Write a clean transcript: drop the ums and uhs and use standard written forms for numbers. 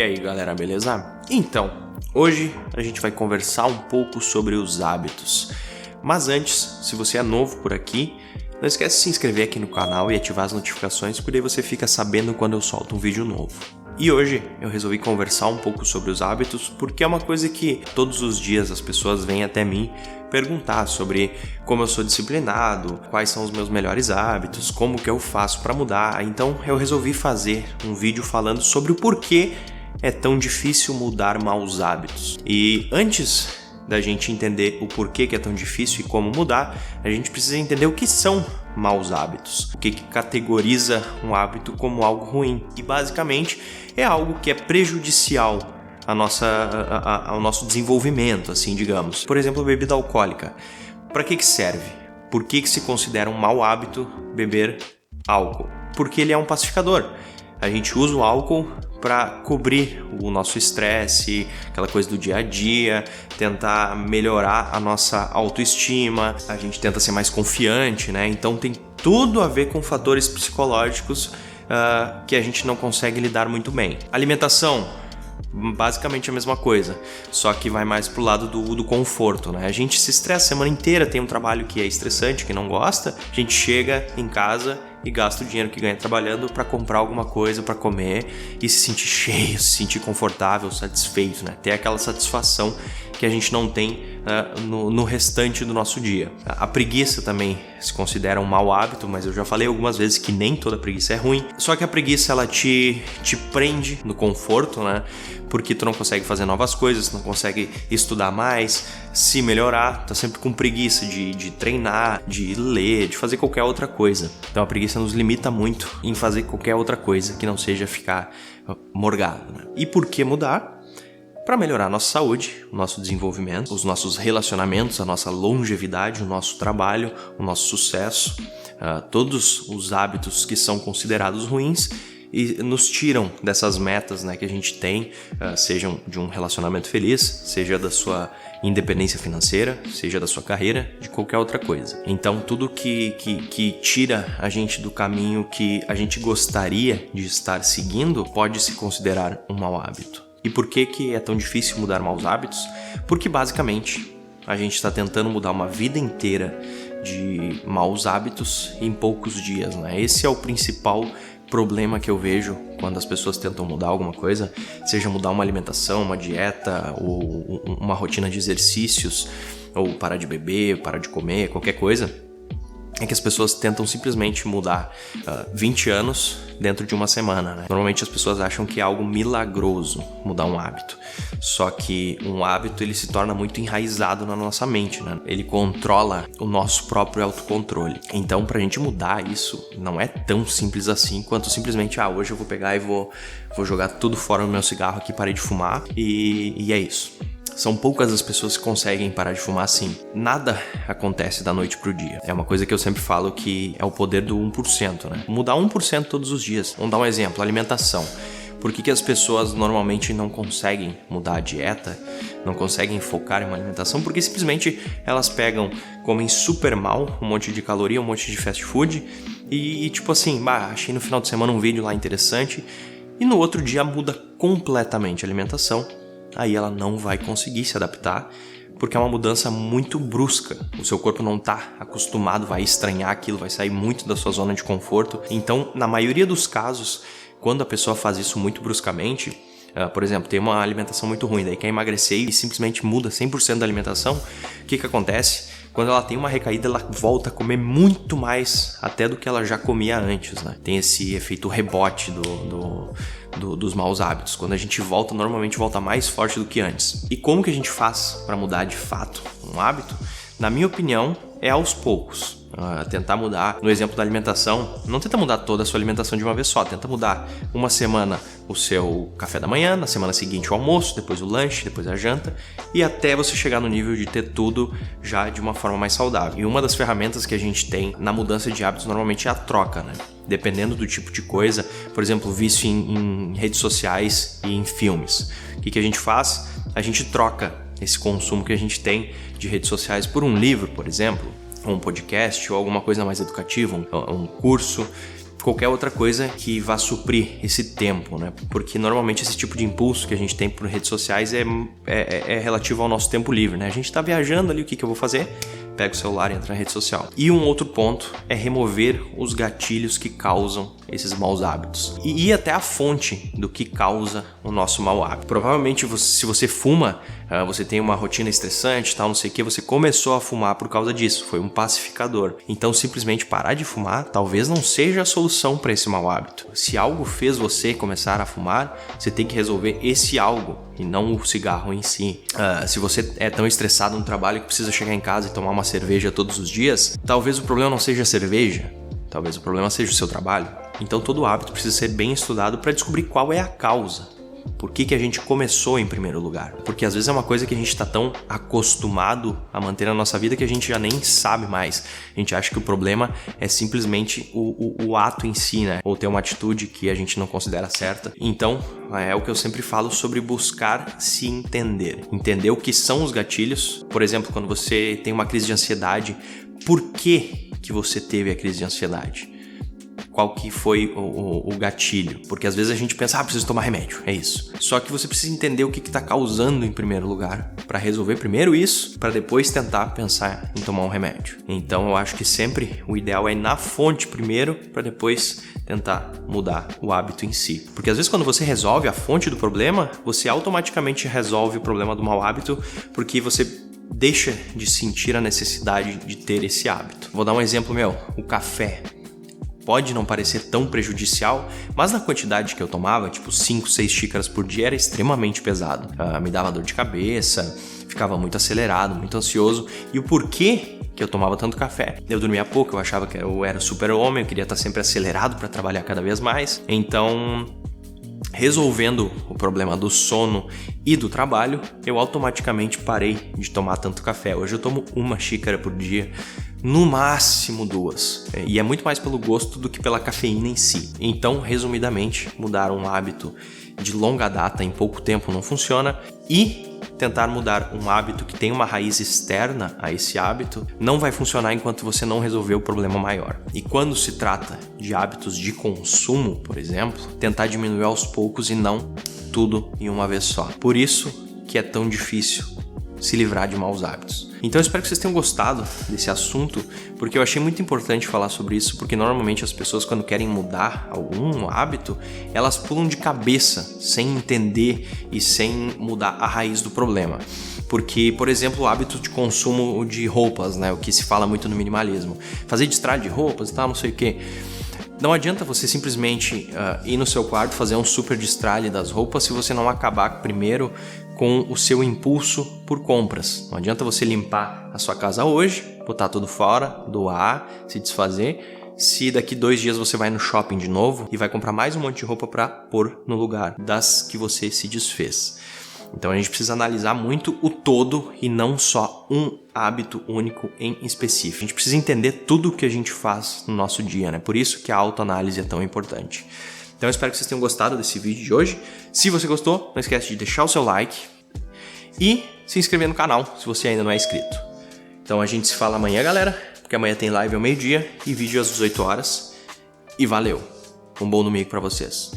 E aí galera, beleza? Então, hoje a gente vai conversar um pouco sobre os hábitos. Mas antes, se você é novo por aqui, não esquece de se inscrever aqui no canal e ativar as notificações, porque daí você fica sabendo quando eu solto um vídeo novo. E hoje eu resolvi conversar um pouco sobre os hábitos, porque é uma coisa que todos os dias as pessoas vêm até mim perguntar sobre como eu sou disciplinado, quais são os meus melhores hábitos, como que eu faço para mudar. Então eu resolvi fazer um vídeo falando sobre o porquê é tão difícil mudar maus hábitos. E antes da gente entender o porquê que é tão difícil e como mudar, a gente precisa entender o que são maus hábitos, o que categoriza um hábito como algo ruim. E basicamente é algo que é prejudicial ao nosso desenvolvimento, assim, digamos. Por exemplo, a bebida alcoólica. Para que serve? Por que se considera um mau hábito beber álcool? Porque ele é um pacificador. A gente usa o álcool para cobrir o nosso estresse, aquela coisa do dia a dia, tentar melhorar a nossa autoestima, a gente tenta ser mais confiante, né? Então tem tudo a ver com fatores psicológicos que a gente não consegue lidar muito bem. Alimentação, basicamente a mesma coisa, só que vai mais pro lado do conforto, né? A gente se estressa a semana inteira, tem um trabalho que é estressante, que não gosta, a gente chega em casa e gasta o dinheiro que ganha trabalhando para comprar alguma coisa para comer e se sentir cheio, se sentir confortável, satisfeito, né? Ter aquela satisfação que a gente não tem no restante do nosso dia. A preguiça também se considera um mau hábito, mas eu já falei algumas vezes que nem toda preguiça é ruim. Só que a preguiça ela te prende no conforto, né? Porque tu não consegue fazer novas coisas, não consegue estudar mais, se melhorar, tá sempre com preguiça de treinar, de ler, de fazer qualquer outra coisa. Então a preguiça nos limita muito em fazer qualquer outra coisa que não seja ficar morgado, né? E por que mudar? Para melhorar a nossa saúde, o nosso desenvolvimento, os nossos relacionamentos, a nossa longevidade, o nosso trabalho, o nosso sucesso, todos os hábitos que são considerados ruins e nos tiram dessas metas, né, que a gente tem, sejam de um relacionamento feliz, seja da sua independência financeira, seja da sua carreira, de qualquer outra coisa. Então tudo que tira a gente do caminho que a gente gostaria de estar seguindo pode se considerar um mau hábito. E por que é tão difícil mudar maus hábitos? Porque basicamente a gente está tentando mudar uma vida inteira de maus hábitos em poucos dias, né? Esse é o principal problema que eu vejo quando as pessoas tentam mudar alguma coisa, seja mudar uma alimentação, uma dieta, ou uma rotina de exercícios, ou parar de beber, parar de comer, qualquer coisa. É que as pessoas tentam simplesmente mudar 20 anos dentro de uma semana, né? Normalmente as pessoas acham que é algo milagroso mudar um hábito. Só que um hábito ele se torna muito enraizado na nossa mente, né? Ele controla o nosso próprio autocontrole. Então, pra gente mudar isso, não é tão simples assim quanto simplesmente, hoje eu vou pegar e vou jogar tudo fora no meu cigarro aqui, parei de fumar e é isso. São poucas as pessoas que conseguem parar de fumar assim. Nada acontece da noite pro dia. É uma coisa que eu sempre falo que é o poder do 1%, né? Mudar 1% todos os dias. Vamos dar um exemplo, alimentação. Por que as pessoas normalmente não conseguem mudar a dieta, não conseguem focar em uma alimentação? Porque simplesmente elas comem super mal, um monte de caloria, um monte de fast food e tipo assim, achei no final de semana um vídeo lá interessante e no outro dia muda completamente a alimentação. Aí ela não vai conseguir se adaptar, porque é uma mudança muito brusca. O seu corpo não está acostumado, vai estranhar aquilo, vai sair muito da sua zona de conforto. Então, na maioria dos casos, quando a pessoa faz isso muito bruscamente, por exemplo, tem uma alimentação muito ruim, daí quer emagrecer e simplesmente muda 100% da alimentação, o que acontece? Quando ela tem uma recaída, ela volta a comer muito mais até do que ela já comia antes, né? Tem esse efeito rebote dos maus hábitos. Quando a gente volta, normalmente volta mais forte do que antes. E como que a gente faz para mudar de fato um hábito? Na minha opinião, é aos poucos. Tentar mudar, no exemplo da alimentação, não tenta mudar toda a sua alimentação de uma vez só, tenta mudar uma semana o seu café da manhã, na semana seguinte o almoço, depois o lanche, depois a janta e até você chegar no nível de ter tudo já de uma forma mais saudável. E uma das ferramentas que a gente tem na mudança de hábitos normalmente é a troca, né? Dependendo do tipo de coisa, por exemplo, vício em redes sociais e em filmes. O que a gente faz? A gente troca esse consumo que a gente tem de redes sociais por um livro, por exemplo, ou um podcast, ou alguma coisa mais educativa, um curso. qualquer outra coisa que vá suprir esse tempo, né? Porque normalmente esse tipo de impulso que a gente tem por redes sociais é relativo ao nosso tempo livre, né? A gente tá viajando ali, o que eu vou fazer? Pega o celular e entra na rede social. E um outro ponto é remover os gatilhos que causam esses maus hábitos. E ir até a fonte do que causa o nosso mau hábito. Provavelmente, se você fuma, você tem uma rotina estressante, tal, não sei o que, você começou a fumar por causa disso. Foi um pacificador. Então, simplesmente parar de fumar talvez não seja a solução para esse mau hábito. Se algo fez você começar a fumar, você tem que resolver esse algo e não o cigarro em si. Se você é tão estressado no trabalho que precisa chegar em casa e tomar uma cerveja todos os dias, talvez o problema não seja a cerveja, talvez o problema seja o seu trabalho. Então todo hábito precisa ser bem estudado para descobrir qual é a causa. Por que a gente começou em primeiro lugar? Porque às vezes é uma coisa que a gente está tão acostumado a manter na nossa vida que a gente já nem sabe mais. A gente acha que o problema é simplesmente o ato em si, né? Ou ter uma atitude que a gente não considera certa. Então, é o que eu sempre falo sobre buscar se entender. Entender o que são os gatilhos. Por exemplo, quando você tem uma crise de ansiedade, por que você teve a crise de ansiedade? Qual que foi o gatilho? Porque às vezes a gente pensa, preciso tomar remédio, é isso. Só que você precisa entender o que está causando em primeiro lugar, para resolver primeiro isso, para depois tentar pensar em tomar um remédio. Então eu acho que sempre o ideal é ir na fonte primeiro, para depois tentar mudar o hábito em si. Porque às vezes quando você resolve a fonte do problema, você automaticamente resolve o problema do mau hábito, porque você deixa de sentir a necessidade de ter esse hábito. Vou dar um exemplo meu, o café. Pode não parecer tão prejudicial, mas na quantidade que eu tomava, tipo 5, 6 xícaras por dia, era extremamente pesado. Me dava dor de cabeça, ficava muito acelerado, muito ansioso. E o porquê que eu tomava tanto café? Eu dormia pouco, eu achava que eu era super homem, eu queria estar sempre acelerado para trabalhar cada vez mais. Então, resolvendo o problema do sono e do trabalho, eu automaticamente parei de tomar tanto café. Hoje eu tomo 1 xícara por dia, no máximo 2. E é muito mais pelo gosto do que pela cafeína em si. Então, resumidamente, mudar um hábito de longa data em pouco tempo não funciona e tentar mudar um hábito que tem uma raiz externa a esse hábito não vai funcionar enquanto você não resolver o problema maior. E quando se trata de hábitos de consumo, por exemplo, tentar diminuir aos poucos e não tudo em uma vez só. Por isso que é tão difícil se livrar de maus hábitos. Então eu espero que vocês tenham gostado desse assunto, porque eu achei muito importante falar sobre isso, porque normalmente as pessoas, quando querem mudar algum hábito, elas pulam de cabeça sem entender e sem mudar a raiz do problema. Porque, por exemplo, o hábito de consumo de roupas, né, o que se fala muito no minimalismo, fazer destralhe de roupas e tal, não sei o quê. Não adianta você simplesmente ir no seu quarto, fazer um super destralhe das roupas se você não acabar primeiro com o seu impulso por compras. Não adianta você limpar a sua casa hoje, botar tudo fora, doar, se desfazer, se daqui 2 dias você vai no shopping de novo e vai comprar mais um monte de roupa para pôr no lugar das que você se desfez. Então a gente precisa analisar muito o todo e não só um hábito único em específico. A gente precisa entender tudo o que a gente faz no nosso dia, né? Por isso que a autoanálise é tão importante. Então eu espero que vocês tenham gostado desse vídeo de hoje. Se você gostou, não esquece de deixar o seu like e se inscrever no canal se você ainda não é inscrito. Então a gente se fala amanhã, galera, porque amanhã tem live ao meio-dia e vídeo às 18 horas. E valeu! Um bom domingo para vocês.